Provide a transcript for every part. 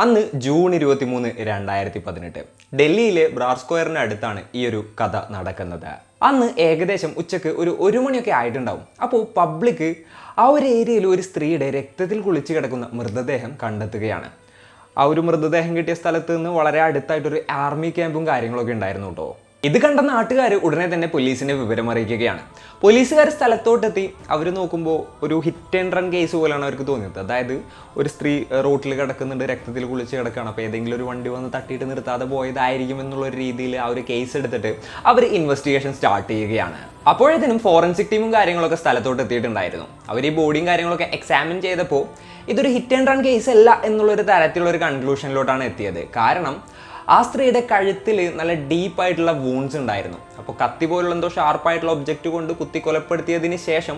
അന്ന് ജൂൺ 23, 2018 ഡൽഹിയിലെ ബ്രാർ സ്ക്വയറിന് അടുത്താണ് ഈ ഒരു കഥ നടക്കുന്നത്. അന്ന് ഏകദേശം ഉച്ചക്ക് ഒരു മണിയൊക്കെ ആയിട്ടുണ്ടാവും. അപ്പോൾ പബ്ലിക് ആ ഒരു ഏരിയയിൽ ഒരു സ്ത്രീയുടെ രക്തത്തിൽ കുളിച്ച് കിടക്കുന്ന മൃതദേഹം കണ്ടെത്തുകയാണ്. ആ ഒരു മൃതദേഹം കിട്ടിയ സ്ഥലത്ത് നിന്ന് വളരെ അടുത്തായിട്ടൊരു ആർമി ക്യാമ്പും കാര്യങ്ങളൊക്കെ ഉണ്ടായിരുന്നു കേട്ടോ. ഇത് കണ്ട നാട്ടുകാർ ഉടനെ തന്നെ പോലീസിനെ വിവരമറിയിക്കുകയാണ്. പോലീസുകാർ സ്ഥലത്തോട്ടെത്തി അവർ നോക്കുമ്പോൾ ഒരു ഹിറ്റ് ആൻഡ് റൺ കേസ് പോലെയാണ് അവർക്ക് തോന്നിയത്. അതായത് ഒരു സ്ത്രീ റോട്ടിൽ കിടക്കുന്നുണ്ട്, രക്തത്തിൽ കുളിച്ച് കിടക്കുകയാണ്. അപ്പോൾ ഏതെങ്കിലും ഒരു വണ്ടി വന്ന് തട്ടിയിട്ട് നിർത്താതെ പോയതായിരിക്കും എന്നുള്ളൊരു രീതിയിൽ ആ ഒരു കേസ് എടുത്തിട്ട് അവർ ഇൻവെസ്റ്റിഗേഷൻ സ്റ്റാർട്ട് ചെയ്യുകയാണ്. അപ്പോഴത്തേനും ഫോറൻസിക് ടീമും കാര്യങ്ങളൊക്കെ സ്ഥലത്തോട്ട് എത്തിയിട്ടുണ്ടായിരുന്നു. അവർ ഈ ബോഡിയും കാര്യങ്ങളൊക്കെ എക്സാമിൻ ചെയ്തപ്പോൾ ഇതൊരു ഹിറ്റ് ആൻഡ് റൺ കേസ് അല്ല എന്നുള്ളൊരു തരത്തിലുള്ള ഒരു കൺക്ലൂഷനിലോട്ടാണ് എത്തിയത്. കാരണം ആ സ്ത്രീയുടെ കഴുത്തിൽ നല്ല ഡീപ്പായിട്ടുള്ള വൂൺസ് ഉണ്ടായിരുന്നു. അപ്പോൾ കത്തി പോലുള്ള എന്തോ ഷാർപ്പായിട്ടുള്ള ഒബ്ജക്റ്റ് കൊണ്ട് കുത്തി കൊലപ്പെടുത്തിയതിന് ശേഷം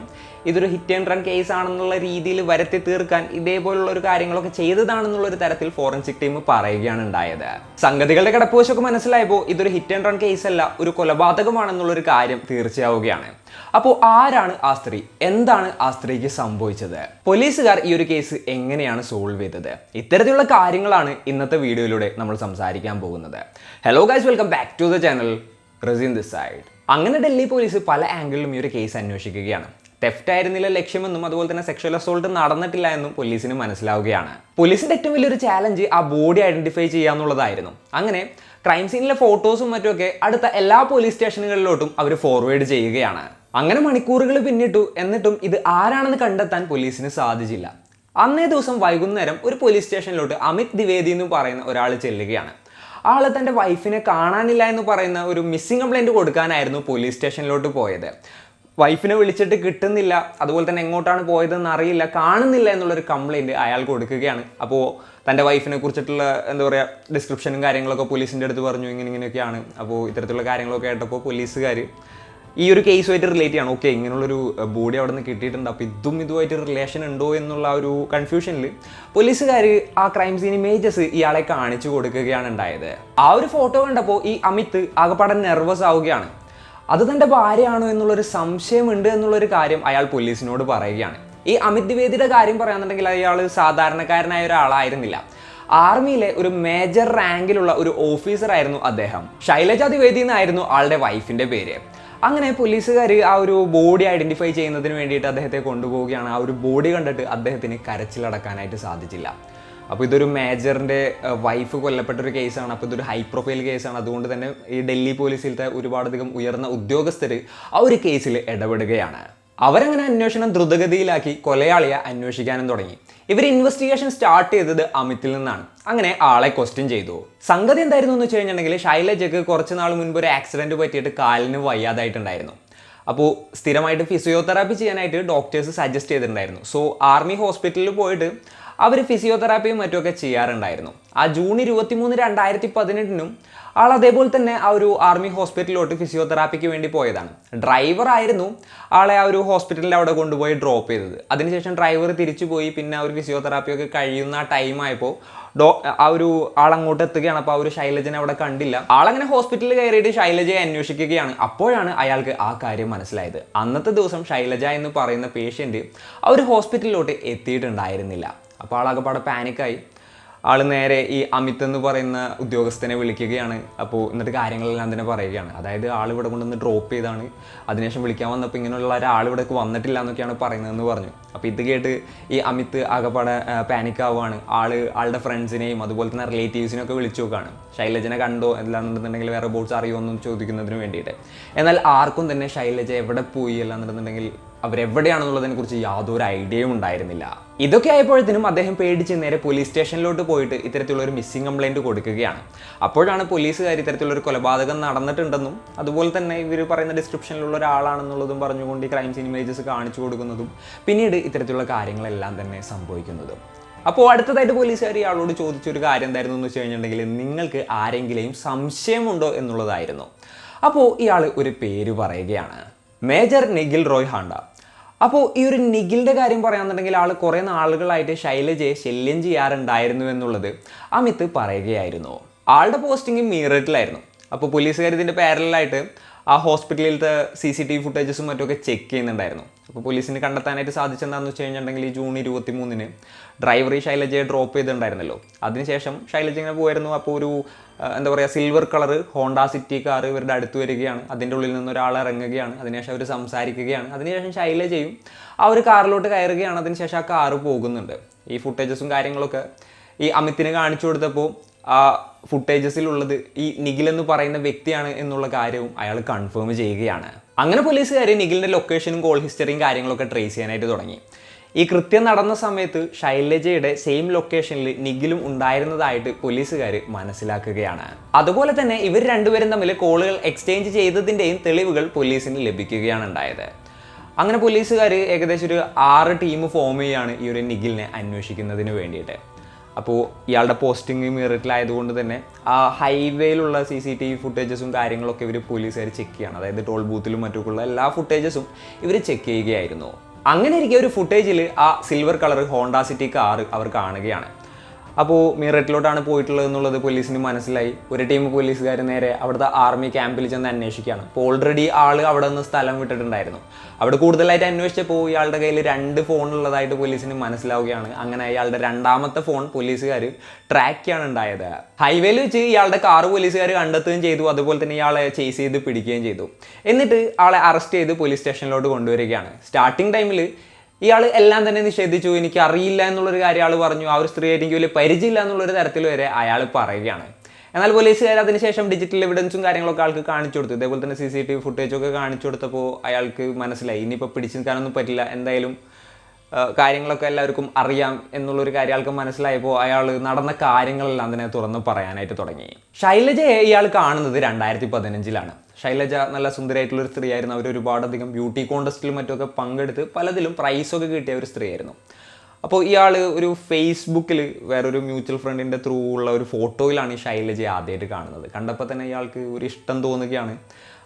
ഇതൊരു ഹിറ്റ് ആൻഡ് റൺ കേസ് ആണെന്നുള്ള രീതിയിൽ വരുത്തി തീർക്കാൻ ഇതേപോലുള്ള ഒരു കാര്യങ്ങളൊക്കെ ചെയ്തതാണെന്നുള്ളൊരു തരത്തിൽ ഫോറൻസിക് ടീം പറയുകയാണ് ഉണ്ടായത്. സംഗതികളുടെ കിടപ്പുവശമൊക്കെ മനസ്സിലായപ്പോൾ ഇതൊരു ഹിറ്റ് ആൻഡ് റൺ കേസ് അല്ല, ഒരു കൊലപാതകമാണെന്നുള്ളൊരു കാര്യം തീർച്ചയാവുകയാണ്. അപ്പോൾ ആരാണ് ആ സ്ത്രീ? എന്താണ് ആ സ്ത്രീക്ക് സംഭവിച്ചത്? പോലീസുകാർ ഈ ഒരു കേസ് എങ്ങനെയാണ് സോൾവ് ചെയ്തത്? ഇത്തരത്തിലുള്ള കാര്യങ്ങളാണ് ഇന്നത്തെ വീഡിയോയിലൂടെ നമ്മൾ സംസാരിക്കാൻ പോകുന്നത്. Hello guys, welcome back to the channel. Razeen this side. അങ്ങനെ ഡൽഹി പോലീസ് പല ആംഗിളിലും ഈ ഒരു കേസ് അന്വേഷിക്കുകയാണ്. തെഫ്റ്റ് ആയിരുന്നില്ല ലക്ഷ്യമെന്നും അതുപോലെ തന്നെ സെക്ഷൽ അസോൾട്ട് നടന്നിട്ടില്ല എന്നും പോലീസിന് മനസ്സിലാവുകയാണ്. പോലീസിന്റെ ഏറ്റവും വലിയൊരു ചാലഞ്ച് ആ ബോഡി ഐഡന്റിഫൈ ചെയ്യാന്നുള്ളതായിരുന്നു. അങ്ങനെ ക്രൈം സീനിലെ ഫോട്ടോസും മറ്റുമൊക്കെ അടുത്ത എല്ലാ പോലീസ് സ്റ്റേഷനുകളിലോട്ടും അവർ ഫോർവേഡ് ചെയ്യുകയാണ്. അങ്ങനെ മണിക്കൂറുകൾ പിന്നിട്ടു. എന്നിട്ടും ഇത് ആരാണെന്ന് കണ്ടെത്താൻ പോലീസിന് സാധിച്ചില്ല. അന്നേ ദിവസം വൈകുന്നേരം ഒരു പോലീസ് സ്റ്റേഷനിലോട്ട് അമിത് ദ്വിവേദി എന്ന് പറയുന്ന ഒരാൾ ചെല്ലുകയാണ്. ആൾ തൻ്റെ വൈഫിനെ കാണാനില്ല എന്ന് പറയുന്ന ഒരു മിസ്സിംഗ് കംപ്ലൈൻറ്റ് കൊടുക്കാനായിരുന്നു പോലീസ് സ്റ്റേഷനിലോട്ട് പോയത്. വൈഫിനെ വിളിച്ചിട്ട് കിട്ടുന്നില്ല, അതുപോലെ തന്നെ എങ്ങോട്ടാണ് പോയതെന്ന് അറിയില്ല, കാണുന്നില്ല എന്നുള്ളൊരു കംപ്ലൈൻറ്റ് അയാൾ കൊടുക്കുകയാണ്. അപ്പോൾ തൻ്റെ വൈഫിനെ കുറിച്ചിട്ടുള്ള എന്താ പറയുക ഡിസ്ക്രിപ്ഷനും കാര്യങ്ങളൊക്കെ പോലീസിൻ്റെ അടുത്ത് പറഞ്ഞു, ഇങ്ങനെയൊക്കെയാണ്. അപ്പോൾ ഇത്തരത്തിലുള്ള കാര്യങ്ങളൊക്കെ കേട്ടപ്പോൾ പോലീസുകാർ ഈ ഒരു കേസുമായിട്ട് റിലേറ്റ് ചെയ്യണം. ഓക്കെ, ഇങ്ങനെയുള്ളൊരു ബോഡി അവിടെ നിന്ന് കിട്ടിയിട്ടുണ്ട്, അപ്പോൾ ഇതുമായിട്ട് റിലേഷൻ ഉണ്ടോ എന്നുള്ള ഒരു കൺഫ്യൂഷനിൽ പോലീസുകാർ ആ ക്രൈം സീൻ ഇമേജസ് ഇയാളെ കാണിച്ചു കൊടുക്കുകയാണ് ഉണ്ടായത്. ആ ഒരു ഫോട്ടോ കണ്ടപ്പോൾ ഈ അമിത് ആകെപ്പാടെ നെർവസ് ആവുകയാണ്. അത് തൻ്റെ ഭാര്യയാണോ എന്നുള്ളൊരു സംശയമുണ്ട് എന്നുള്ളൊരു കാര്യം അയാൾ പോലീസിനോട് പറയുകയാണ്. ഈ അമിത് ദ്വിവേദിയുടെ കാര്യം പറയാന്നുണ്ടെങ്കിൽ അയാൾ സാധാരണക്കാരനായ ഒരാളായിരുന്നില്ല. ആർമിയിലെ ഒരു മേജർ റാങ്കിലുള്ള ഒരു ഓഫീസറായിരുന്നു അദ്ദേഹം. ശൈലജ ദ്വിവേദി എന്നായിരുന്നു ആളുടെ വൈഫിൻ്റെ പേര്. അങ്ങനെ പോലീസുകാർ ആ ഒരു ബോഡി ഐഡൻറ്റിഫൈ ചെയ്യുന്നതിന് വേണ്ടിയിട്ട് അദ്ദേഹത്തെ കൊണ്ടുപോവുകയാണ്. ആ ഒരു ബോഡി കണ്ടിട്ട് അദ്ദേഹത്തിന് കരച്ചിലടക്കാനായിട്ട് സാധിച്ചില്ല. അപ്പോൾ ഇതൊരു മേജറിൻ്റെ വൈഫ് കൊല്ലപ്പെട്ടൊരു കേസാണ്. അപ്പോൾ ഇതൊരു ഹൈ പ്രൊഫൈൽ കേസാണ്. അതുകൊണ്ട് തന്നെ ഈ ഡൽഹി പോലീസിലത്തെ ഒരുപാടധികം ഉയർന്ന ഉദ്യോഗസ്ഥർ ആ ഒരു കേസിൽ ഇടപെടുകയാണ്. അവരങ്ങനെ അന്വേഷണം ദ്രുതഗതിയിലാക്കി കൊലയാളിയെ അന്വേഷിക്കാനും തുടങ്ങി. ഇവർ ഇൻവെസ്റ്റിഗേഷൻ സ്റ്റാർട്ട് ചെയ്തത് അമിത്തിൽ നിന്നാണ്. അങ്ങനെ ആളെ ക്വസ്റ്റ്യൻ ചെയ്തു. സംഗതി എന്തായിരുന്നു എന്ന് വെച്ച് കഴിഞ്ഞിട്ടുണ്ടെങ്കിൽ ശൈലജയ്ക്ക് കുറച്ച് നാൾ മുൻപ് ഒരു ആക്സിഡൻറ്റ് പറ്റിയിട്ട് കാലിന് വയ്യാതായിട്ടുണ്ടായിരുന്നു. അപ്പോൾ സ്ഥിരമായിട്ട് ഫിസിയോതെറാപ്പി ചെയ്യാനായിട്ട് ഡോക്ടേഴ്സ് സജസ്റ്റ് ചെയ്തിട്ടുണ്ടായിരുന്നു. സോ ആർമി ഹോസ്പിറ്റലിൽ പോയിട്ട് അവർ ഫിസിയോതെറാപ്പിയും മറ്റുമൊക്കെ ചെയ്യാറുണ്ടായിരുന്നു. ആ ജൂൺ 23, 2018 ആൾ അതേപോലെ തന്നെ ആ ഒരു ആർമി ഹോസ്പിറ്റലിലോട്ട് ഫിസിയോതെറാപ്പിക്ക് വേണ്ടി പോയതാണ്. ഡ്രൈവർ ആയിരുന്നു ആളെ ആ ഒരു ഹോസ്പിറ്റലിൽ അവിടെ കൊണ്ടുപോയി ഡ്രോപ്പ് ചെയ്തത്. അതിനുശേഷം ഡ്രൈവർ തിരിച്ചു പോയി. പിന്നെ ആ ഒരു ഫിസിയോതെറാപ്പിയൊക്കെ കഴിയുന്ന ആ ടൈമായപ്പോൾ ആ ഒരു ആളങ്ങോട്ട് എത്തുകയാണ്. അപ്പോൾ ആ ഒരു ശൈലജനെ അവിടെ കണ്ടില്ല. ആളങ്ങനെ ഹോസ്പിറ്റലിൽ കയറിയിട്ട് ശൈലജയെ അന്വേഷിക്കുകയാണ്. അപ്പോഴാണ് അയാൾക്ക് ആ കാര്യം മനസ്സിലായത്. അന്നത്തെ ദിവസം ശൈലജ എന്ന് പറയുന്ന പേഷ്യൻറ്റ് ആ ഒരു ഹോസ്പിറ്റലിലോട്ട് എത്തിയിട്ടുണ്ടായിരുന്നില്ല. അപ്പോൾ ആളാകെപ്പാടെ പാനിക്കായി. ആൾ നേരെ ഈ അമിത് എന്ന് പറയുന്ന ഉദ്യോഗസ്ഥനെ വിളിക്കുകയാണ്. അപ്പോൾ എന്നിട്ട് കാര്യങ്ങളെല്ലാം തന്നെ പറയുകയാണ്. അതായത് ആൾ ഇവിടെ കൊണ്ടുവന്ന് ഡ്രോപ്പ് ചെയ്താണ്, അതിനുശേഷം വിളിക്കാൻ വന്നപ്പോൾ ഇങ്ങനെയുള്ള ഒരാൾ ഇവിടേക്ക് വന്നിട്ടില്ല എന്നൊക്കെയാണ് പറയുന്നതെന്ന് പറഞ്ഞു. അപ്പോൾ ഇത് കേട്ട് ഈ അമിത് ആകെപ്പാടെ പാനിക്കാവുകയാണ്. ആളുടെ ഫ്രണ്ട്സിനെയും അതുപോലെ തന്നെ റിലേറ്റീവ്സിനെയും ഒക്കെ വിളിച്ചു നോക്കുകയാണ്. ശൈലജനെ കണ്ടോ അല്ലാന്നുണ്ടെന്നുണ്ടെങ്കിൽ വേറെ ബോട്ട്സ് അറിയുമെന്നും ചോദിക്കുന്നതിന് വേണ്ടിയിട്ട്. എന്നാൽ ആർക്കും തന്നെ ശൈലജ എവിടെ പോയി അല്ലാന്നുണ്ടെന്നുണ്ടെങ്കിൽ അവരെവിടെയാണെന്നുള്ളതിനെ കുറിച്ച് യാതൊരു ഐഡിയയും ഉണ്ടായിരുന്നില്ല. ഇതൊക്കെ ആയപ്പോഴത്തേനും അദ്ദേഹം പേടിച്ച് നേരെ പോലീസ് സ്റ്റേഷനിലോട്ട് പോയിട്ട് ഇത്തരത്തിലുള്ള ഒരു മിസ്സിംഗ് കംപ്ലൈൻറ്റ് കൊടുക്കുകയാണ്. അപ്പോഴാണ് പോലീസുകാർ ഇത്തരത്തിലുള്ളൊരു കൊലപാതകം നടന്നിട്ടുണ്ടെന്നും അതുപോലെ തന്നെ ഇവർ പറയുന്ന ഡിസ്ക്രിപ്ഷനിലുള്ള ഒരാളാണെന്നുള്ളതും പറഞ്ഞുകൊണ്ട് ഈ ക്രൈം സീൻ ഇമേജസ് കാണിച്ചു കൊടുക്കുന്നതും പിന്നീട് ഇത്തരത്തിലുള്ള കാര്യങ്ങളെല്ലാം തന്നെ സംഭവിക്കുന്നതും. അപ്പോൾ അടുത്തതായിട്ട് പോലീസുകാർ ഇയാളോട് ചോദിച്ചൊരു കാര്യം എന്തായിരുന്നു എന്ന് വെച്ച് കഴിഞ്ഞിട്ടുണ്ടെങ്കിൽ നിങ്ങൾക്ക് ആരെങ്കിലും സംശയമുണ്ടോ എന്നുള്ളതായിരുന്നു. അപ്പോൾ ഇയാൾ ഒരു പേര് പറയുകയാണ്, മേജർ നിഖിൽ റോയ് ഹാണ്ട. അപ്പോൾ ഈ ഒരു നിഖിലിൻ്റെ കാര്യം പറയാന്നുണ്ടെങ്കിൽ ആൾ കുറേ നാളുകളായിട്ട് ശൈലജയെ ശല്യം ചെയ്യാറുണ്ടായിരുന്നു എന്നുള്ളത് അമിത് പറയുകയായിരുന്നു. ആളുടെ പോസ്റ്റിംഗ് മീററ്റിലായിരുന്നു. അപ്പോൾ പോലീസുകാർ ഇതിൻ്റെ പാരലായിട്ട് ആ ഹോസ്പിറ്റലിലത്തെ CCTV ഫുട്ടേജസും മറ്റുമൊക്കെ ചെക്ക് ചെയ്യുന്നുണ്ടായിരുന്നു. അപ്പോൾ പോലീസിന് കണ്ടെത്താനായിട്ട് സാധിച്ചെന്താണെന്ന് വെച്ച് കഴിഞ്ഞിട്ടുണ്ടെങ്കിൽ ഈ ജൂൺ 23-ന് ഡ്രൈവർ ഈ ശൈലജയെ ഡ്രോപ്പ് ചെയ്തിട്ടുണ്ടായിരുന്നല്ലോ. അതിനുശേഷം ശൈലജ ഇങ്ങനെ പോയിരുന്നു. അപ്പോൾ ഒരു എന്താ പറയുക, silver colour Honda city car ഇവരുടെ അടുത്ത് വരികയാണ്. അതിൻ്റെ ഉള്ളിൽ നിന്ന് ഒരാൾ ഇറങ്ങുകയാണ്. അതിനുശേഷം അവർ സംസാരിക്കുകയാണ്. അതിനുശേഷം ശൈലജയും ആ ഒരു കാറിലോട്ട് കയറുകയാണ്. അതിനുശേഷം ആ കാറ് പോകുന്നുണ്ട്. ഈ ഫുട്ടേജസും കാര്യങ്ങളൊക്കെ ഈ അമിതിന് കാണിച്ചു കൊടുത്തപ്പോൾ ആ ഫുട്ടേജസിലുള്ളത് ഈ നിഖിൽ എന്ന് പറയുന്ന വ്യക്തിയാണ് എന്നുള്ള കാര്യവും അയാൾ കൺഫേം ചെയ്യുകയാണ്. അങ്ങനെ പോലീസുകാർ നിഖിലിൻ്റെ ലൊക്കേഷനും കോൾ ഹിസ്റ്ററിയും കാര്യങ്ങളൊക്കെ ട്രേസ് ചെയ്യാനായിട്ട് തുടങ്ങി. ഈ കൃത്യം നടന്ന സമയത്ത് ശൈലജയുടെ സെയിം ലൊക്കേഷനിൽ നിഖിലും ഉണ്ടായിരുന്നതായിട്ട് പോലീസുകാർ മനസ്സിലാക്കുകയാണ്. അതുപോലെ തന്നെ ഇവർ രണ്ടുപേരും തമ്മിൽ കോളുകൾ എക്സ്ചേഞ്ച് ചെയ്തതിൻ്റെയും തെളിവുകൾ പോലീസിന് ലഭിക്കുകയാണ് ഉണ്ടായത്. അങ്ങനെ പോലീസുകാർ ഏകദേശം ഒരു 6 ടീം ഫോം ചെയ്യുകയാണ് ഈ ഒരു നിഖിലിനെ അന്വേഷിക്കുന്നതിന് വേണ്ടിയിട്ട്. അപ്പോൾ ഇയാളുടെ പോസ്റ്റിംഗ് മീററ്റിലായതുകൊണ്ട് തന്നെ ആ ഹൈവേയിലുള്ള CCTV ഫുട്ടേജസും കാര്യങ്ങളൊക്കെ ഇവർ പോലീസുകാർ ചെക്ക് ചെയ്യണം. അതായത് ടോൾ ബൂത്തിലും മറ്റൊക്കെയുള്ള എല്ലാ ഫുട്ടേജസും ഇവർ ചെക്ക് ചെയ്യുകയായിരുന്നു. അങ്ങനെ ഇരിക്കെ ഒരു ഫുട്ടേജിൽ ആ silver colour Honda city car അവർ കാണുകയാണ്. അപ്പോൾ മീററ്റിലോട്ടാണ് പോയിട്ടുള്ളത് എന്നുള്ളത് പോലീസിന് മനസ്സിലായി. ഒരു ടീം പോലീസുകാർ നേരെ അവിടുത്തെ ആർമി ക്യാമ്പിൽ ചെന്ന് അന്വേഷിക്കുകയാണ്. അപ്പോൾ ഓൾറെഡി ആൾ അവിടെ നിന്ന് സ്ഥലം വിട്ടിട്ടുണ്ടായിരുന്നു. അവിടെ കൂടുതലായിട്ട് അന്വേഷിച്ചപ്പോൾ ഇയാളുടെ കയ്യിൽ 2 ഫോൺ ഉള്ളതായിട്ട് പോലീസിന് മനസ്സിലാവുകയാണ്. അങ്ങനെ ഇയാളുടെ 2ാമത്തെ ഫോൺ പോലീസുകാർ ട്രാക്ക് ചെയ്യാണ് ഉണ്ടായത്. ഹൈവേയിൽ വെച്ച് ഇയാളുടെ കാർ പോലീസുകാർ കണ്ടെത്തുകയും ചെയ്തു. അതുപോലെ തന്നെ ഇയാളെ ചേസ് ചെയ്ത് പിടിക്കുകയും ചെയ്തു. എന്നിട്ട് ആളെ അറസ്റ്റ് ചെയ്ത് പോലീസ് സ്റ്റേഷനിലോട്ട് കൊണ്ടുവരികയാണ്. സ്റ്റാർട്ടിങ് ടൈമിൽ ഇയാൾ എല്ലാം തന്നെ നിഷേധിച്ചു. എനിക്ക് അറിയില്ല എന്നുള്ളൊരു കാര്യം ആൾ പറഞ്ഞു. ആ ഒരു സ്ത്രീയായിട്ട് എനിക്ക് വലിയ പരിചയമില്ല എന്നുള്ളൊരു തരത്തിൽ വരെ അയാൾ പറയുകയാണ്. എന്നാൽ പോലീസുകാർ അതിനുശേഷം ഡിജിറ്റൽ എവിഡൻസും കാര്യങ്ങളൊക്കെ ആൾക്ക് കാണിച്ചു കൊടുത്തു. ഇതേപോലെ തന്നെ CCTV ഫുട്ടേജൊക്കെ കാണിച്ചു കൊടുത്തപ്പോൾ അയാൾക്ക് മനസ്സിലായി ഇനിയിപ്പോൾ പിടിച്ചു നിൽക്കാനൊന്നും പറ്റില്ല, എന്തായാലും കാര്യങ്ങളൊക്കെ എല്ലാവർക്കും അറിയാം എന്നുള്ളൊരു കാര്യം ആൾക്ക് മനസ്സിലായപ്പോൾ അയാൾ നടന്ന കാര്യങ്ങളെല്ലാം തന്നെ തുറന്ന് പറയാനായിട്ട് തുടങ്ങി. ശൈലജയെ ഇയാൾ കാണുന്നത് 2015-ലാണ്. ശൈലജ നല്ല സുന്ദരിയായിട്ടുള്ളൊരു സ്ത്രീയായിരുന്നു. അവർ ഒരുപാടധികം ബ്യൂട്ടി കോൺടെസ്റ്റിലും മറ്റുമൊക്കെ പങ്കെടുത്ത് പലതിലും പ്രൈസൊക്കെ കിട്ടിയ ഒരു സ്ത്രീയായിരുന്നു. അപ്പോൾ ഇയാൾ ഒരു ഫേസ്ബുക്കിൽ വേറൊരു മ്യൂച്വൽ ഫ്രണ്ടിൻ്റെ ത്രൂ ഉള്ള ഒരു ഫോട്ടോയിലാണ് ഈ ശൈലജയെ ആദ്യമായിട്ട് കാണുന്നത്. കണ്ടപ്പോൾ തന്നെ ഇയാൾക്ക് ഒരു ഇഷ്ടം തോന്നുകയാണ്.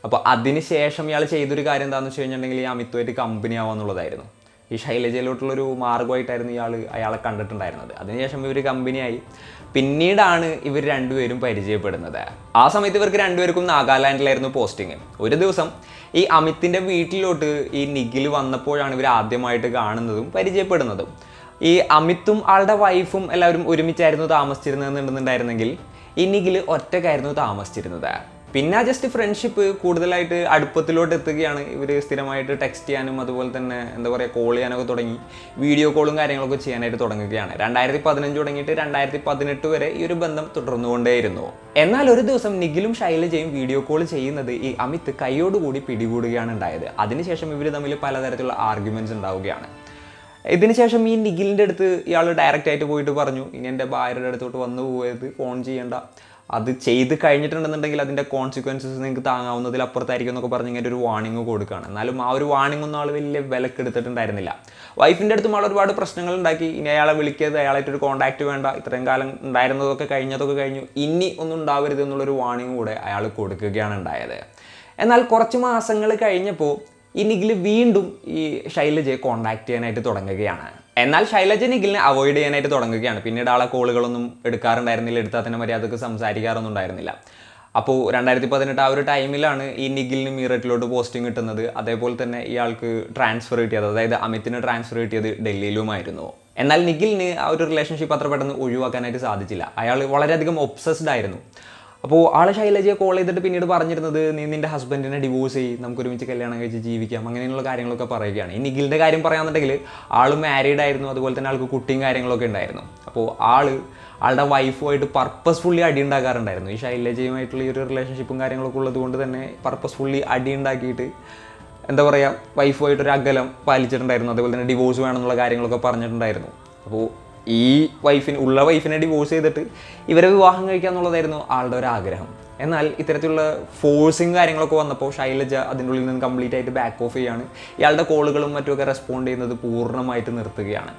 അപ്പോൾ അതിന് ശേഷം ഇയാൾ ചെയ്തൊരു കാര്യം എന്താണെന്ന് വെച്ച് കഴിഞ്ഞിട്ടുണ്ടെങ്കിൽ ഈ അമിതുമായിട്ട് കമ്പനി ആവാന്നുള്ളതായിരുന്നു. ഈ ശൈലജയിലോട്ടുള്ളൊരു മാർഗമായിട്ടായിരുന്നു അയാളെ കണ്ടിട്ടുണ്ടായിരുന്നത്. അതിനുശേഷം ഇവർ കമ്പനിയായി. പിന്നീടാണ് ഇവർ രണ്ടുപേരും പരിചയപ്പെടുന്നത്. ആ സമയത്ത് ഇവർക്ക് രണ്ടുപേർക്കും നാഗാലാൻഡിലായിരുന്നു പോസ്റ്റിങ്. ഒരു ദിവസം ഈ അമിതിൻ്റെ വീട്ടിലോട്ട് ഈ നിഖിൽ വന്നപ്പോഴാണ് ഇവർ ആദ്യമായിട്ട് കാണുന്നതും പരിചയപ്പെടുന്നതും. ഈ അമിതും ആളുടെ വൈഫും എല്ലാവരും ഒരുമിച്ചായിരുന്നു താമസിച്ചിരുന്നതെന്നുണ്ടെന്നുണ്ടായിരുന്നെങ്കിൽ ഈ നിഖിൽ ഒറ്റക്കായിരുന്നു താമസിച്ചിരുന്നത്. പിന്നെ ജസ്റ്റ് ഫ്രണ്ട്ഷിപ്പ് കൂടുതലായിട്ട് അടുപ്പത്തിലോട്ട് എത്തുകയാണ്. ഇവർ സ്ഥിരമായിട്ട് ടെക്സ്റ്റ് ചെയ്യാനും അതുപോലെ തന്നെ എന്താ പറയുക കോൾ ചെയ്യാനൊക്കെ തുടങ്ങി. വീഡിയോ കോളും കാര്യങ്ങളൊക്കെ ചെയ്യാനായിട്ട് തുടങ്ങുകയാണ്. 2015 തുടങ്ങിയിട്ട് 2018 വരെ ഈ ഒരു ബന്ധം തുടർന്നുകൊണ്ടേയിരുന്നു. എന്നാൽ ഒരു ദിവസം നിഖിലും ശൈലജയും വീഡിയോ കോൾ ചെയ്യുന്നത് ഈ അമിത് കൈയോടുകൂടി പിടികൂടുകയാണ് ഉണ്ടായത്. അതിനുശേഷം ഇവർ തമ്മിൽ പലതരത്തിലുള്ള ആർഗ്യുമെൻറ്റ്സ് ഉണ്ടാവുകയാണ്. ഇതിനുശേഷം ഈ നിഖിലിൻ്റെ അടുത്ത് ഇയാൾ ഡയറക്റ്റായിട്ട് പോയിട്ട് പറഞ്ഞു, ഇനി എൻ്റെ ഭാര്യയുടെ അടുത്തോട്ട് വന്നു പോയത് ഫോൺ ചെയ്യേണ്ട, അത് ചെയ്ത് കഴിഞ്ഞിട്ടുണ്ടെന്നുണ്ടെങ്കിൽ അതിൻ്റെ കോൺസിക്വൻസസ് നിങ്ങൾക്ക് താങ്ങാവുന്നതിൽ അപ്പുറത്തായിരിക്കും എന്നൊക്കെ പറഞ്ഞ് ഇങ്ങനെ ഒരു വാർണിംഗ് കൊടുക്കുകയാണ്. എന്നാലും ആ ഒരു വാർണിംഗ് ഒന്നും ആൾ വലിയ വിലക്കെടുത്തിട്ടുണ്ടായിരുന്നില്ല. വൈഫിൻ്റെ അടുത്തും ആൾ ഒരുപാട് പ്രശ്നങ്ങൾ ഉണ്ടാക്കി. ഇനി അയാളെ വിളിക്കരുത്, അയാളായിട്ടൊരു കോൺടാക്റ്റ് വേണ്ട, ഇത്രയും കാലം ഉണ്ടായിരുന്നതൊക്കെ കഴിഞ്ഞതൊക്കെ കഴിഞ്ഞു, ഇനി ഒന്നും ഉണ്ടാവരുത് എന്നുള്ളൊരു വാർണിംഗ് കൂടെ അയാൾ കൊടുക്കുകയാണ് ഉണ്ടായത്. എന്നാൽ കുറച്ച് മാസങ്ങൾ കഴിഞ്ഞപ്പോൾ ഈ നിഖിൽ വീണ്ടും ഈ ശൈലജയെ കോൺടാക്ട് ചെയ്യാനായിട്ട് തുടങ്ങുകയാണ്. എന്നാൽ ശൈലജ നിഖിലിനെ അവോയ്ഡ് ചെയ്യാനായിട്ട് തുടങ്ങുകയാണ്. പിന്നീട് ആളെ കോളുകളൊന്നും എടുക്കാറുണ്ടായിരുന്നില്ല, എടുത്താൽ തന്നെ മര്യാദക്ക് സംസാരിക്കാറൊന്നും ഉണ്ടായിരുന്നില്ല. അപ്പോൾ 2018 ആ ഒരു ടൈമിലാണ് ഈ നിഖിലിന് മീററ്റിലോട്ട് പോസ്റ്റിംഗ് കിട്ടുന്നത്. അതേപോലെ തന്നെ ഇയാൾക്ക് ട്രാൻസ്ഫർ കിട്ടിയത്, അതായത് അമിതിന് ട്രാൻസ്ഫർ കിട്ടിയത് ഡൽഹിയിലുമായിരുന്നു. എന്നാൽ നിഖിലിന് ആ ഒരു റിലേഷൻഷിപ്പ് അത്ര പെട്ടെന്ന് ഒഴിവാക്കാനായിട്ട് സാധിച്ചില്ല. അയാൾ വളരെയധികം ഒബ്സസ്ഡ് ആയിരുന്നു. അപ്പോൾ ആൾ ശൈലജയെ കോൾ ചെയ്തിട്ട് പിന്നീട് പറഞ്ഞിരുന്നത്, നീ നിൻ്റെ ഹസ്ബൻഡിനെ ഡിവോഴ്സ് ചെയ്യും, നമുക്ക് ഒരുമിച്ച് കല്യാണം കഴിച്ച് ജീവിക്കാം, അങ്ങനെയുള്ള കാര്യങ്ങളൊക്കെ പറയുകയാണ്. ഈ നിഖിലിൻ്റെ കാര്യം പറയാന്നുണ്ടെങ്കിൽ ആൾ മാരീഡ് ആയിരുന്നു. അതുപോലെ തന്നെ ആൾക്ക് കുട്ടിയും കാര്യങ്ങളൊക്കെ ഉണ്ടായിരുന്നു. അപ്പോൾ ആളുടെ വൈഫുമായിട്ട് പർപ്പസ്ഫുള്ളി അടി ഉണ്ടാക്കാറുണ്ടായിരുന്നു. ഈ ശൈലജയുമായിട്ടുള്ള ഈ ഒരു റിലേഷൻഷിപ്പും കാര്യങ്ങളൊക്കെ ഉള്ളത് കൊണ്ട് തന്നെ പർപ്പസ്ഫുള്ളി അടി ഉണ്ടാക്കിയിട്ട് എന്താ പറയുക, വൈഫുമായിട്ടൊരു അകലം പാലിച്ചിട്ടുണ്ടായിരുന്നു. അതുപോലെ തന്നെ ഡിവോഴ്സ് വേണമെന്നുള്ള കാര്യങ്ങളൊക്കെ പറഞ്ഞിട്ടുണ്ടായിരുന്നു. അപ്പോൾ ഈ വൈഫിനെ ഡിവോഴ്സ് ചെയ്തിട്ട് ഇവരെ വിവാഹം കഴിക്കുക എന്നുള്ളതായിരുന്നു ആളുടെ ഒരു ആഗ്രഹം. എന്നാൽ ഇത്തരത്തിലുള്ള ഫോഴ്സിങ് കാര്യങ്ങളൊക്കെ വന്നപ്പോൾ ശൈലജ അതിൻ്റെ ഉള്ളിൽ നിന്ന് കംപ്ലീറ്റ് ആയിട്ട് ബാക്ക് ഓഫ് ചെയ്യാണ്. ഇയാളുടെ കോളുകളും മറ്റുമൊക്കെ റെസ്പോണ്ട് ചെയ്യുന്നത് പൂർണ്ണമായിട്ട് നിർത്തുകയാണ്.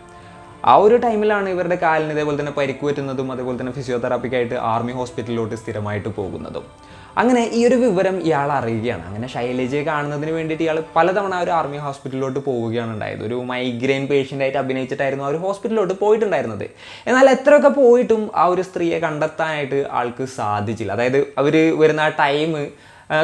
ആ ഒരു ടൈമിലാണ് ഇവരുടെ കാലിന് ഇതേപോലെ തന്നെ പരിക്ക് പറ്റുന്നതും അതുപോലെ തന്നെ ഫിസിയോതെറാപ്പിക്കായിട്ട് ആർമി ഹോസ്പിറ്റലിലോട്ട് സ്ഥിരമായിട്ട് പോകുന്നതും. അങ്ങനെ ഈ ഒരു വിവരം ഇയാൾ അറിയുകയാണ്. അങ്ങനെ ശൈലജയെ കാണുന്നതിന് വേണ്ടിയിട്ട് ഇയാൾ പലതവണ ഒരു ആർമി ഹോസ്പിറ്റലിലോട്ട് പോവുകയാണ് ഉണ്ടായത്. ഒരു മൈഗ്രെയിൻ പേഷ്യൻ്റായിട്ട് അഭിനയിച്ചിട്ടായിരുന്നു ആ ഒരു ഹോസ്പിറ്റലിലോട്ട് പോയിട്ടുണ്ടായിരുന്നത്. എന്നാൽ എത്രയൊക്കെ പോയിട്ടും ആ ഒരു സ്ത്രീയെ കണ്ടെത്താനായിട്ട് ആൾക്ക് സാധിച്ചില്ല. അതായത് അവർ വരുന്ന ആ ടൈം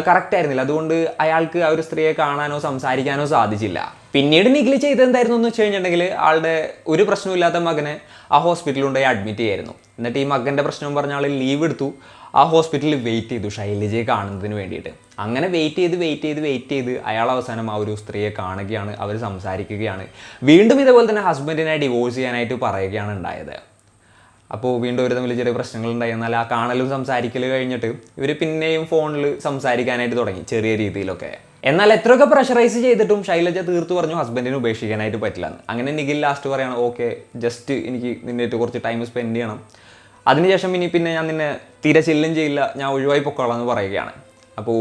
കറക്റ്റ് ആയിരുന്നില്ല. അതുകൊണ്ട് അയാൾക്ക് ആ ഒരു സ്ത്രീയെ കാണാനോ സംസാരിക്കാനോ സാധിച്ചില്ല. പിന്നീട് നിഖിൽ ചെയ്തത് എന്തായിരുന്നു എന്ന് വെച്ച് കഴിഞ്ഞിട്ടുണ്ടെങ്കിൽ ആളുടെ ഒരു പ്രശ്നമില്ലാത്ത മകനെ ആ ഹോസ്പിറ്റലിൽ കൊണ്ടുപോയി അഡ്മിറ്റ് ചെയ്യായിരുന്നു. എന്നിട്ട് ഈ മകൻ്റെ പ്രശ്നം പറഞ്ഞ ആൾ ലീവ് എടുത്തു, ആ ഹോസ്പിറ്റലിൽ വെയിറ്റ് ചെയ്തു ഷൈലജയെ കാണുന്നതിന് വേണ്ടിയിട്ട്. അങ്ങനെ വെയിറ്റ് ചെയ്ത് അയാൾ അവസാനം ആ ഒരു സ്ത്രീയെ കാണുകയാണ്, അവർ സംസാരിക്കുകയാണ്. വീണ്ടും ഇതേപോലെ തന്നെ ഹസ്ബൻഡിനെ ഡിവോഴ്സ് ചെയ്യാനായിട്ട് പറയുകയാണ് ഉണ്ടായത്. അപ്പോൾ വീണ്ടും ഒരു തമ്മിൽ ചെറിയ പ്രശ്നങ്ങളുണ്ടായി. എന്നാൽ ആ കാണലും സംസാരിക്കൽ കഴിഞ്ഞിട്ട് ഇവർ പിന്നെയും ഫോണിൽ സംസാരിക്കാനായിട്ട് തുടങ്ങി ചെറിയ രീതിയിലൊക്കെ. എന്നാൽ എത്രയൊക്കെ പ്രഷറൈസ് ചെയ്തിട്ടും ശൈലജ തീർത്തു പറഞ്ഞു ഹസ്ബൻഡിനെ ഉപേക്ഷിക്കാനായിട്ട് പറ്റില്ല. അങ്ങനെ നിഖിൽ ലാസ്റ്റ് പറയാണ്, ഓക്കെ ജസ്റ്റ് എനിക്ക് നിന്നിട്ട് കുറച്ച് ടൈം സ്പെൻഡ് ചെയ്യണം, അതിനുശേഷം പിന്നെ ഞാൻ നിന്നെ തീരെ ചെല്ലും ചെയ്യില്ല, ഞാൻ ഒഴിവായി പൊക്കോളാം എന്ന് പറയുകയാണ്. അപ്പോൾ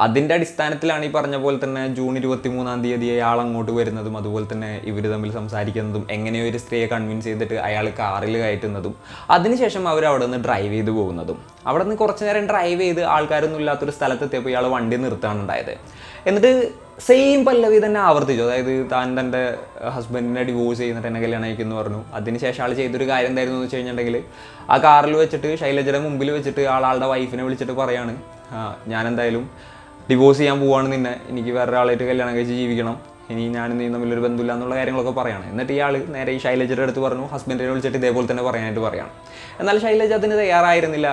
അതിൻ്റെ അടിസ്ഥാനത്തിലാണ് ഈ പറഞ്ഞ പോലെ തന്നെ ജൂൺ 23-ാം തീയതി അയാൾ അങ്ങോട്ട് വരുന്നതും അതുപോലെ തന്നെ ഇവർ തമ്മിൽ സംസാരിക്കുന്നതും എങ്ങനെയോ ഒരു സ്ത്രീയെ കൺവിൻസ് ചെയ്തിട്ട് അയാൾ കാറിൽ കയറ്റുന്നതും അതിനുശേഷം അവർ അവിടെ നിന്ന് ഡ്രൈവ് ചെയ്ത് പോകുന്നതും. അവിടെ നിന്ന് കുറച്ച് നേരം ഡ്രൈവ് ചെയ്ത് ആൾക്കാരൊന്നും ഇല്ലാത്തൊരു സ്ഥലത്തെത്തിയപ്പോൾ ഇയാൾ വണ്ടി നിർത്താണ് ഉണ്ടായത്. എന്നിട്ട് സെയിം പല്ലവി തന്നെ ആവർത്തിച്ചു. അതായത് താൻ തൻ്റെ ഹസ്ബൻഡിനെ ഡിവോഴ്സ് ചെയ്യുന്നിട്ട് എന്നെ കല്യാണം കഴിക്കുന്നു പറഞ്ഞു. അതിനുശേഷം ആൾ ചെയ്തൊരു കാര്യം എന്തായിരുന്നു എന്ന് വെച്ച് കഴിഞ്ഞിട്ടുണ്ടെങ്കിൽ ആ കാറിൽ വെച്ചിട്ട് ശൈലജയുടെ മുമ്പിൽ വെച്ചിട്ട് ആളുടെ വൈഫിനെ വിളിച്ചിട്ട് പറയാണ്, ഞാൻ എന്തായാലും ഡിവോഴ്സ് ചെയ്യാൻ പോവാണ് നിന്നെ, എനിക്ക് വേറൊരാളായിട്ട് കല്യാണം കഴിച്ച് ജീവിക്കണം, ഇനി ഞാനും നീ തമ്മിലൊരു ബന്ധമില്ല എന്നുള്ള കാര്യങ്ങളൊക്കെ പറയാണ്. എന്നിട്ട് ഇയാൾ നേരെ ഈ ശൈലജയുടെ അടുത്ത് പറഞ്ഞു ഹസ്ബൻഡിനെ വിളിച്ചിട്ട് ഇതേപോലെ തന്നെ പറയാനായിട്ട് പറയാണ്. എന്നാൽ ശൈലജ അതിന് തയ്യാറായിരുന്നില്ല.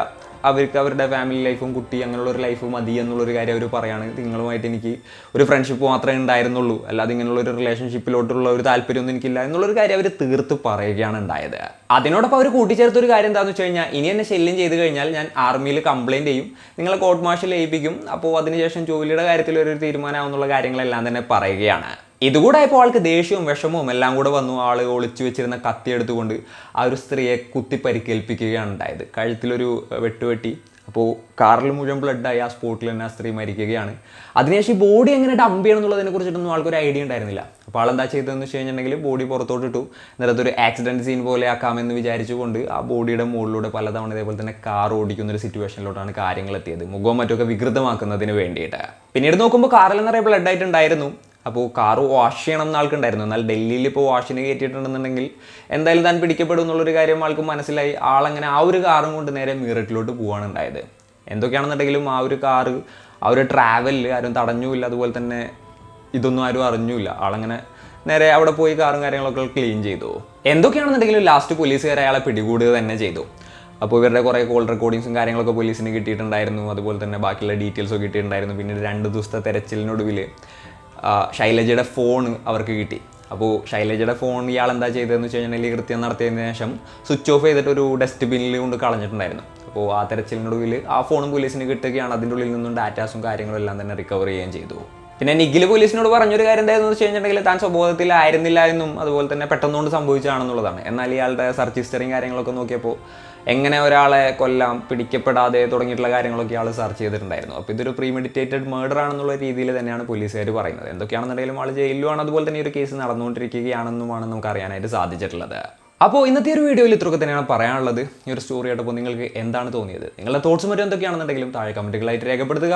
അവർക്ക് അവരുടെ ഫാമിലി ലൈഫും കുട്ടി അങ്ങനെയുള്ളൊരു ലൈഫ് മതി എന്നുള്ളൊരു കാര്യം അവർ പറയാണ്. നിങ്ങളുമായിട്ട് എനിക്ക് ഒരു ഫ്രണ്ട്ഷിപ്പ് മാത്രമേ ഉണ്ടായിരുന്നുള്ളൂ, അല്ലാതെ ഇങ്ങനെയുള്ളൊരു റിലേഷൻഷിപ്പിലോട്ടുള്ള ഒരു താല്പര്യമൊന്നും എനിക്കില്ല എന്നുള്ളൊരു കാര്യം അവർ തീർത്ത് പറയുകയാണ് ഉണ്ടായത്. അതിനോടൊപ്പം അവർ കൂട്ടിച്ചേർത്തൊരു കാര്യം എന്താണെന്ന് വെച്ച് കഴിഞ്ഞാൽ, ഇനി എന്നെ ശല്യം ചെയ്ത് കഴിഞ്ഞാൽ ഞാൻ ആർമിയിൽ കംപ്ലയിൻറ്റ് ചെയ്യും, നിങ്ങളെ കോർട്ട് മാർഷൽ ഏൽപ്പിക്കും, അപ്പോൾ അതിനുശേഷം ജോലിയുടെ കാര്യത്തിൽ ഒരു തീരുമാനമാവുന്നുള്ള കാര്യങ്ങളെല്ലാം തന്നെ പറയുകയാണ്. ഇതുകൂടെ ആയപ്പോൾ ആൾക്ക് ദേഷ്യവും വിഷമവും എല്ലാം കൂടെ വന്നു. ആൾ ഒളിച്ചു വെച്ചിരുന്ന കത്തി എടുത്തുകൊണ്ട് ആ ഒരു സ്ത്രീയെ കുത്തി പരിക്കേൽപ്പിക്കുകയാണ് ഉണ്ടായത്. കഴുത്തിലൊരു വെട്ടുവെട്ടി. അപ്പോൾ കാറിൽ മുഴുവൻ ബ്ലഡായി ആ സ്പോട്ടിൽ തന്നെ ആ സ്ത്രീ മരിക്കുകയാണ്. അതിനുശേഷം ഈ ബോഡി എങ്ങനെ ഡംപ് ചെയ്യണം എന്നുള്ളതിനെ കുറിച്ചിട്ടൊന്നും ആൾക്കൊരു ഐഡിയ ഉണ്ടായിരുന്നില്ല. അപ്പോൾ ആളെന്താ ചെയ്തതെന്ന് വെച്ച് കഴിഞ്ഞിട്ടുണ്ടെങ്കിൽ ബോഡി പുറത്തോട്ട് ഇട്ടു. എന്നിട്ട് ഒരു ആക്സിഡൻറ്റ് സീൻ പോലെ ആക്കാമെന്ന് വിചാരിച്ചുകൊണ്ട് ആ ബോഡിയുടെ മുകളിലൂടെ പലതവണ ഇതേപോലെ തന്നെ കാർ ഓടിക്കുന്ന ഒരു സിറ്റുവേഷനിലോട്ടാണ് കാര്യങ്ങൾ എത്തിയത്, മുഖവും മറ്റൊക്കെ വികൃതമാക്കുന്നതിന് വേണ്ടിയിട്ട്. പിന്നീട് നോക്കുമ്പോൾ കാറിൽ നിറയെ ബ്ലഡ് ആയിട്ടുണ്ടായിരുന്നു. അപ്പോൾ കാറ് വാഷ് ചെയ്യണം എന്ന് ആൾക്കുണ്ടായിരുന്നു. എന്നാൽ ഡൽഹിയിൽ ഇപ്പോൾ വാഷിന് കയറ്റിയിട്ടുണ്ടെന്നുണ്ടെങ്കിൽ എന്തായാലും താൻ പിടിക്കപ്പെടും എന്നുള്ളൊരു കാര്യം ആൾക്ക് മനസ്സിലായി. ആളങ്ങനെ ആ ഒരു കാറും കൊണ്ട് നേരെ മീററ്റിലോട്ട് പോവാണ് ഉണ്ടായത്. എന്തൊക്കെയാണെന്നുണ്ടെങ്കിലും ആ ഒരു കാറ് ആ ഒരു ട്രാവലിൽ ആരും തടഞ്ഞുമില്ല, അതുപോലെ തന്നെ ഇതൊന്നും ആരും അറിഞ്ഞുമില്ല. ആളങ്ങനെ നേരെ അവിടെ പോയി കാറും കാര്യങ്ങളൊക്കെ ക്ലീൻ ചെയ്തു. എന്തൊക്കെയാണെന്നുണ്ടെങ്കിലും ലാസ്റ്റ് പോലീസുകാർ അയാളെ പിടികൂടുക തന്നെ ചെയ്തു. അപ്പോൾ ഇവരുടെ കുറേ കോൾ റെക്കോർഡിങ്സും കാര്യങ്ങളൊക്കെ പോലീസിന് കിട്ടിയിട്ടുണ്ടായിരുന്നു. അതുപോലെ തന്നെ ബാക്കിയുള്ള ഡീറ്റെയിൽസൊക്കെ കിട്ടിയിട്ടുണ്ടായിരുന്നു. പിന്നീട് 2 ദിവസത്തെ തെരച്ചിലിനൊടുവിൽ ശൈലജയുടെ ഫോൺ അവർക്ക് കിട്ടി. അപ്പോൾ ശൈലജയുടെ ഫോൺ ഇയാൾ എന്താ ചെയ്തതെന്ന് വെച്ച് കഴിഞ്ഞാൽ കൃത്യം നടത്തിയതിന് ശേഷം സ്വിച്ച് ഓഫ് ചെയ്തിട്ട് ഒരു ഡസ്റ്റ്ബിന്നിൽ കൊണ്ട് കളഞ്ഞിട്ടുണ്ടായിരുന്നു. അപ്പോൾ ആ തെരച്ചിലിനൊടുവിൽ ആ ഫോണും പോലീസിന് കിട്ടുകയാണ്. അതിൻ്റെ ഉള്ളിൽ നിന്നും ഡാറ്റാസും കാര്യങ്ങളും എല്ലാം തന്നെ റിക്കവർ ചെയ്യുകയും ചെയ്തു. പിന്നെ നിഖിൽ പോലീസിനോട് പറഞ്ഞൊരു കാര്യം എന്തായിരുന്നു വെച്ച് കഴിഞ്ഞിട്ടുണ്ടെങ്കിൽ താൻ സ്വബോധത്തിലായിരുന്നില്ല എന്നും അതുപോലെ തന്നെ പെട്ടെന്നുകൊണ്ട് സംഭവിച്ചതാണെന്നുള്ളതാണ്. എന്നാൽ ഇയാളുടെ സെർച്ച് ഹിസ്റ്ററിയും കാര്യങ്ങളൊക്കെ നോക്കിയപ്പോൾ എങ്ങനെ ഒരാളെ കൊല്ലാം, പിടിക്കപ്പെടാതെ തുടങ്ങിയിട്ടുള്ള കാര്യങ്ങളൊക്കെ ആൾ സെർച്ച് ചെയ്തിട്ടുണ്ടായിരുന്നു. അപ്പോൾ ഇതൊരു പ്രീമെഡിറ്റേറ്റഡ് മർഡർ ആണെന്നുള്ള രീതിയിൽ തന്നെയാണ് പോലീസുകാർ പറയുന്നത്. എന്തൊക്കെയാണെന്നുണ്ടെങ്കിലും ആൾ ജയിലിലുമാണ്, അതുപോലെ തന്നെ ഈ ഒരു കേസ് നടന്നുകൊണ്ടിരിക്കുകയാണെന്നുമാണ് നമുക്ക് അറിയാനായിട്ട് സാധിച്ചിട്ടുള്ളത്. അപ്പോൾ ഇന്നത്തെ ഒരു വീഡിയോയിൽ ഇത്രയൊക്കെ തന്നെയാണ് പറയാനുള്ളത്. ഈ ഒരു സ്റ്റോറി ആയിട്ടപ്പോൾ നിങ്ങൾക്ക് എന്താണ് തോന്നിയത്, നിങ്ങളുടെ തോട്ട്സ് മറ്റും എന്തൊക്കെയാണെന്നുണ്ടെങ്കിലും താഴെ കമൻറ്റുകളായിട്ട് രേഖപ്പെടുത്തുക.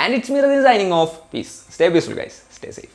And it's me Raveen signing off. Peace. Stay peaceful guys. Stay safe.